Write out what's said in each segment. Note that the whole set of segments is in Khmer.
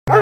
บอ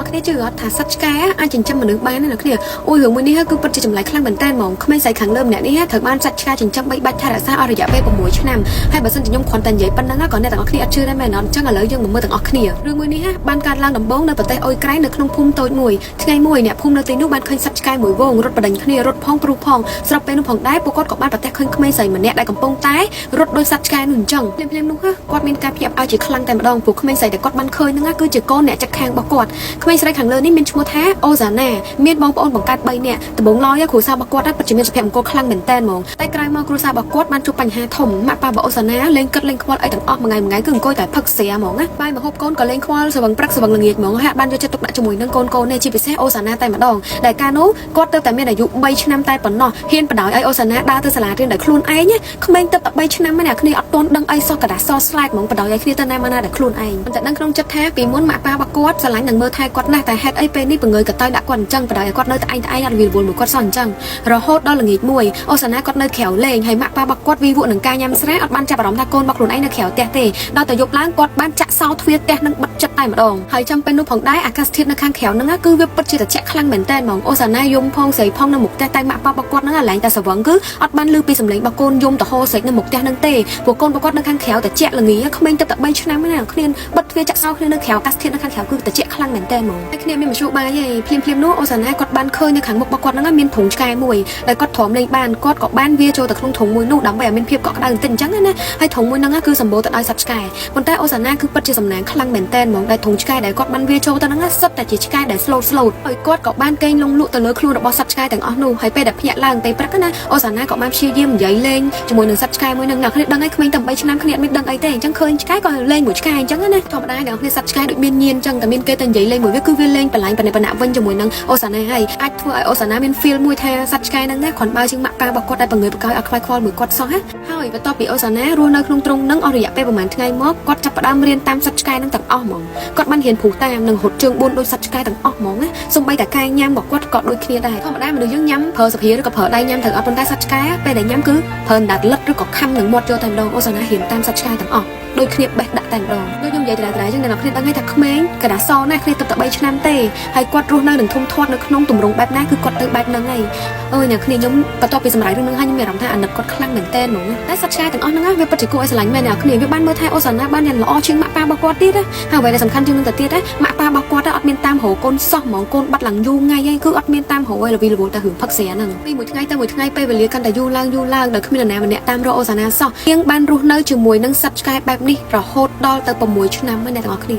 กគ្នាជឿអត់ថាសត្វឆ្កែអាចចិញ្ចឹមមនុស្សបានណាគ្នាអូយរឿងមួយនេះគឺពិតជាចម្លែកខ្លាំងមែនតើហ្មងក្មេងស្រីខាងលើម្នាក់នេះត្រូវបានសត្វឆ្កែចិញ្ចឹម3បាច់ថែរក្សាអស់រយៈពេល6ឆ្នាំហើយបើសិនជាខ្ញុំគ្រាន់តែនិយាយប៉ុណ្ណឹងក៏អ្នកទាំងអស់គ្នាអត់ជឿដែរមែនអត់អញ្ចឹងឥឡូវយើងមកមើលទាំងអស់គ្នារឿងមួយនេះបានកើតឡើងដំបូងនៅប្រទេសអ៊ុយក្រែននៅក្នុងភូមិតូចមួយថ្ងៃមួយអ្នកភូមិនៅទីនោះបានឃើញសត្វឆ្កែមួយវងរត់បដិញគ្នារត់ផងព្រុសផងស្រាប់ពេលនោះផងដែរពួកគាត់ក៏បានប្រទះឃើញក្មេងស្រីម្នាក់ដែលកំពុងតែរត់ដោយសត្វឆ្កែនោះអញ្ចឹងភ្លាមៗនោះគាត់មានការភ្ញាក់ផ្អើលជាខ្លាំងតែម្ដងពួកក្មេងស្រីដែលគាត់បានឃើញហ្នឹងគឺជាកូនអ្នកចាក់ខាងរបស់គាត់ក្មេងស្រីខាងលើនេះមានឈ្មោះថាអូសាណាមានបងប្អូនបង្កើត3នាក់ដំបូងឡើយគ្រួសាររបស់គាត់ពិតជាមានសុភមង្គលខ្លាំងមែនតើហ្មងតែក្រោយមកគ្រួសាររបស់គាត់បានជួបបញ្ហាធំម៉ាក់ប៉ារបស់អូសាណាលេងគិតលេងខ្វល់អីទាំងអស់មួយថ្ងៃគឺអង្គុយតែផឹកស្រាហ្មងណាបាយមកហូបកូនក៏លេងខ្វល់ស្វឹងព្រឹកស្វឹងល្ងាចហ្មងហើយបានយកចិត្តទុកដាក់ជាមួយនឹងកូននេះជាពិសេសអូសាណាតែម្ដងដែលកាលនោះគាត់ទៅតែមានអាយុ3ឆ្នាំតែប៉ុណ្ណោះហ៊ានបដ ாய் ឲ្យអូសាណាដើរទៅសាលារៀនដោយខ្លួនឯងក្មេងទៅតែ3ឆ្នាំហ្នឹងគ្នាអត់ទាន់ដឹងអីសោះកដាសស្លាកហ្មងបដ ாய் ឲ្យគ្នាទៅណាមកណាដោយខ្លួនឯងតែដឹងក្នុងចិត្តថាពីមុនម៉ាក់ប៉ារបស់គាត់ស្រឡាញ់នឹងមើលថែគាត់ណាស់តែហេតុអីពេលនេះបង្ងើយកតើដាក់គាត់អញ្ចឹងបដ ாய் ឲ្យគាត់នៅតែឯងអត់វាវល់មួយគាត់សោះអញ្ចឹងរហូតដល់ល្ងាចមួយអូសាណាគាត់នៅក្រៅលេងហើយម៉ាក់ប៉ារបស់គាត់វិវក់នឹងការញ៉ាំស្រាអត់បានចាប់អារម្មណ៍ថាកូនរបស់ខ្លួនឯងនៅក្រៅផ្ទះទេដល់តែយប់ឡើងគាត់បានចាក់សោទ្វារផ្ទះនឹងបិទចិត្តតែម្ដងហើយចាំពេលនោះផងដែរអាកាសធាតុនៅខាងក្រៅហ្នឹងគឺវាពិតជាត្រជាក់ខ្លាំងមែនតើហ្មងអូសាណាយំផងស្រីផងនៅមុខផ្ទះតែម៉ាក់ប៉ារបស់គាត់ហ្នឹងឡើងតែស្រវឹងគឺអត់បានឮពីសំឡេងរបស់កូនយំទៅហោស្រេចនៅមុខផ្ទះហ្នឹងទេព្រោះកូនរបស់គាត់នៅខាងក្រៅត្រជាក់ល្ងាក្មេងទៅតែ3ឆ្នាំណាគ្នាបិទទ្វារចាក់សោគ្នានៅក្រៅអាកាសធាតុនៅខាងក្រៅគឺត្រជាក់ខ្លាំងមែនតើហ្មងហើយគ្នាមានមធ្យោបាយទេភ្លាមៗនោះអូសាណាគាត់បានឃើញនៅខាងមុខរបស់គាត់ហ្នឹងមានធុងឆ្កែមួយដែលគាត់ទ្រាំលេងបានគាត់ក៏បានវាចូលទៅក្នុងធុងមួយនោះដើម្បីឲ្យមានភាពកក់ក្ដៅបន្តិចអញ្ចឹងណាហើយធុងមួយហ្នឹងគឺសម្បូរទៅដោយសត្វឆ្កែប៉ុន្តែអូសាណាគឺពិតជាសំណាងខ្លាំងមែនតើហ្មងដែលធុងឆ្កែដែលគាត់បានវាចូលទៅហ្នឹងសុទ្ធតែជាឆ្កែដែលស្លូតហើយគាត់ក៏បានកេងលងលក់ទៅលើខ្លួនរបស់សត្វឆ្កែទាំងអស់នោះហើយពេលដែលភ្ញាក់ឡើងពេលព្រឹកណាអូសាណាក៏បានព្យាយាមនិយាយលេងជាមួយនឹងសត្វឆ្កែមួយហ្នឹងអ្នកគ្នាដឹងឲ្យក្មេងតែ3ឆ្នាំគ្នាអត់មានដឹងអីទេអញ្ចឹងឃើញឆ្កែក៏លេងមួយឆ្កែអញ្ចឹងណាធម្មតាអ្នកគ្នាសត្វឆ្កែដូចមានញៀនអញ្ចឹងតែមានគេតែនិយាយលេងមួយវាគឺវាលេងបន្លាញប៉ុណ្ណាវិញជាមួយនឹងអូសាណាហើយអាចធ្វើឲ្យអូសាណាមាន feel មួយថាសត្វឆ្កែហ្នឹងណាគ្រាន់បើជាងម៉ាក់ប៉ារបស់គាត់ដែលបង្ងើបបង្កោយអត់ខ្វាយខ្វល់មួយគាត់សោះហើយបន្ទាប់ពីអូសាណារស់នៅក្នុងទ្រុងហ្នឹងអស់រយៈពេលប្រហែលថ្ងៃមកគាត់ចាប់ផ្ដើមរៀនតាមសត្វឆ្កែហ្នឹងទាំងអស់ហ្មងគាត់បានរៀនព្រុសតាមនិងរត់ជើង4ដូចសត្វឆ្កែទាំងអស់ហ្មងណាសូម្បីតែកាយញ៉ាំរបស់គាត់ក៏ដូចគ្នាដែរធម្មតាមនុស្សយើងញ៉ាំប្រើសភាឬក៏ប្រើដៃញ៉ាំត្រូវអត់ប៉ុន្តែសត្វឆ្កែពេលដែលញ៉ាំគឺប្រើដាត់លិតឬក៏ខំនឹងមាត់យកតែម្ដងអូសាណារៀនតាមសត្វឆ្កែទាំងអស់ដូចគ្នាបេះដាក់តែម្ដងដូចខ្ញុំនិយាយដដែលៗចឹងអ្នកគ្នាដឹងហើយថាក្មេងកដាសណាគ្នាទៅតែ3ឆ្នាំទេហើយគាត់រស់នៅនឹងធំធាត់នៅក្នុងទម្រង់បែបណាគឺគាត់ទៅបែបហ្នឹងហើយអើយអ្នកគ្នាខ្ញុំបន្ទាប់ពីសម្រាប់រឿងហ្នឹងហើយខ្ញុំមានអារម្មណ៍ថាអាណិតគាត់ខ្លាំងមែនតើហ្មងតែសត្វឆ្កែទាំងអស់ហ្នឹងវាពិតជាគួរឲ្យស្រឡាញ់មែនអ្នកគ្នាវាបានមើលថែអូសាណាបានយ៉ាងល្អជាងម៉ាក់ប៉ារបស់គាត់ទៀតហើយអ្វីដែលសំខាន់ជាងនឹងទៅទៀតម៉ាក់ប៉ារបស់គាត់អត់មានតាមរកកូនសោះហ្មងកូនបាត់ឡើងយូរថ្ងៃហើយគឺអត់មានតាមរកឲ្យរវីរវល់តែរឿងផឹកស្រាហ្នឹងពីមួយថ្ងៃទៅមួយថ្ងៃពេលវេលាកាន់តែយូរឡើងដោយគ្មាននរណាម្នាក់តាមរកអូសាណាសោះជាងបានរស់នៅជាមួយនឹងសត្វឆ្កែបែបនេះរហូតដល់ទៅ6ឆ្នាំហើយអ្នកទាំងអស់គ្ន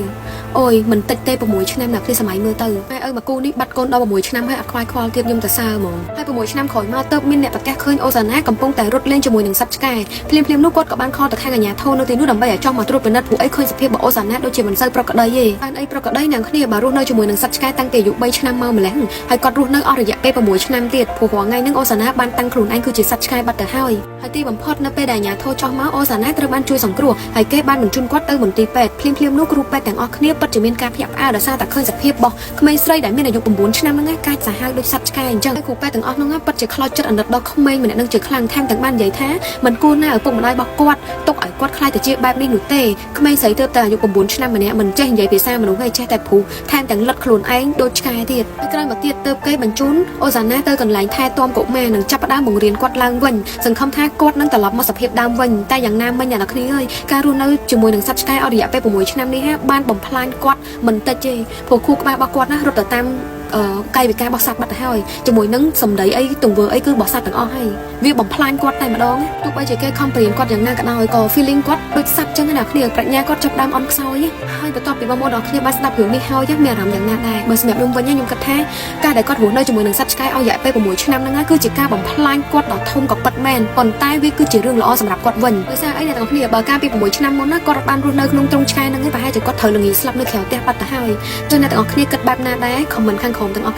ាអូយមិនតិចទេ6ឆ្នាំអ្នកគ្នាសម័យមើលទៅហើយឪមកគូនេះបាត់កូនដល់6ឆ្នាំហើយអត់ខ្វាយខ្វល់ទៀតខ្ញុំទៅសើហ្មងហើយ6ឆ្នាំក្រោយមកទៅមានអ្នកប្រកាសឃើញអូសាណាកំពុងតែរត់លេងជាមួយនឹងសត្វឆ្កែភ្លាមនោះគាត់ក៏បានខលទៅខាងអាជ្ញាធរនៅទីនោះដើម្បីឲ្យចង់មកត្រួតពិនិត្យព្រោះអីឃើញសភាពរបស់អូសាណាដូចជាមិនសូវប្រក្រតីទេបានអីប្រក្រតីអ្នកគ្នាបើរស់នៅជាមួយនឹងសត្វឆ្កែតាំងពីអាយុ3ឆ្នាំមកម្ល៉េះហើយគាត់រស់នៅអស់រយៈពេល6ឆ្នាំទៀតព្រោះរាល់ថ្ងៃហ្នឹងអូសាណាបានតាំងខ្លួនឯងគឺជាសត្វឆ្កែបាត់ទៅហើយទីបំផុតនៅពេលដែលអាជ្ញាធរចោះមកអូសាណាត្រូវបានជួយសង្គ្រោះហើយគេបានបញ្ជូនគាត់ទៅមន្ទីរពេទ្យភ្លាមនោះគ្រូពេទ្យទាំងអស់គ្នាពិតជាមានការភ្ញាក់ផ្អើលដោយសារតែឃើញសភាពរបស់ក្មេងស្រីដែលមានអាយុ9ឆ្នាំហ្នឹងកាចសាហាវដូចសត្វឆ្កែអញ្ចឹងហើយគ្រូពេទ្យទាំងអស់ហ្នឹងពិតជាខ្លោចចិត្តអាណិតដល់ក្មេងម្នាក់ហ្នឹងជាខ្លាំងថែមទាំងបាននិយាយថាមិនគួរណាឪពុកម្ដាយរបស់គាត់ទុកឲ្យគាត់ខ្លាចទៅជាបែបនេះនោះទេក្មេងស្រីទើបតែអាយុ9ឆ្នាំម្នាក់មិនចេះនិយាយភាសាមនុស្សហើយចេះតែព្រុសថែមទាំងលិតខ្លួនឯងដូចឆ្កែទៀតហើយក្រោយមកទៀតទើបគេបញ្ជូនអូសាណាទៅកន្លែងថែទាំកុមារនិងចាប់ផ្ដើមបង្រៀនគាត់ឡើងវិញសង្ឃឹមថាគាត់នឹងត្រឡប់មកសភាពដើមវិញតែយ៉ាងណាមិញអ្នកនរគ្នាអើយការរស់នៅជាមួយនឹងសត្វឆ្កែអស់រយៈពេល6ឆ្នាំនេះបានបំផ្លាញគាត់មិនតិចទេព្រោះខួរក្បាលរបស់គាត់ណារត់ទៅតាមកាយវិការបោះសត្វបាត់ទៅហើយជាមួយនឹងសម្ដីអីទង្វើអីគឺបោះសត្វទាំងអស់ហើយវាបំផ្លាញគាត់តែម្ដងទោះបីជាគេខំប្រៀនគាត់យ៉ាងណាក៏ដោយក៏ feeling គាត់ដូចសត្វចឹងណាគ្នាប្រាជ្ញាគាត់ចាប់ដើមអន់ខ្សោយហើយបន្ទាប់ពីបងប្អូនទាំងគ្នាបានស្ដាប់រឿងនេះហើយមានអារម្មណ៍យ៉ាងណាដែរបើសម្រាប់ខ្ញុំវិញខ្ញុំគិតថាការដែលគាត់រស់នៅជាមួយនឹងសត្វឆ្កែអស់រយៈពេល6ឆ្នាំហ្នឹងគឺជាការបំផ្លាញគាត់ដ៏ធំក៏ពិតមែនប៉ុន្តែវាគឺជារឿងល្អសម្រាប់គាត់វិញដោយសារអីអ្នកទាំងគ្នាបើកាលពី6ឆ្នាំមុនណាគាត់បានរស់នៅក្នុងទ្រុងឆ្កែហ្នឹងឯងប្រហែលជាគាត់ត្រូវល្ងីស្លាប់នៅក្រៅផ្ទះបាត់ទៅហើយចឹងអ្នកទាំងគ្នាគិតបែបណាដែរ comment ខាងក្រោមទាំងអស់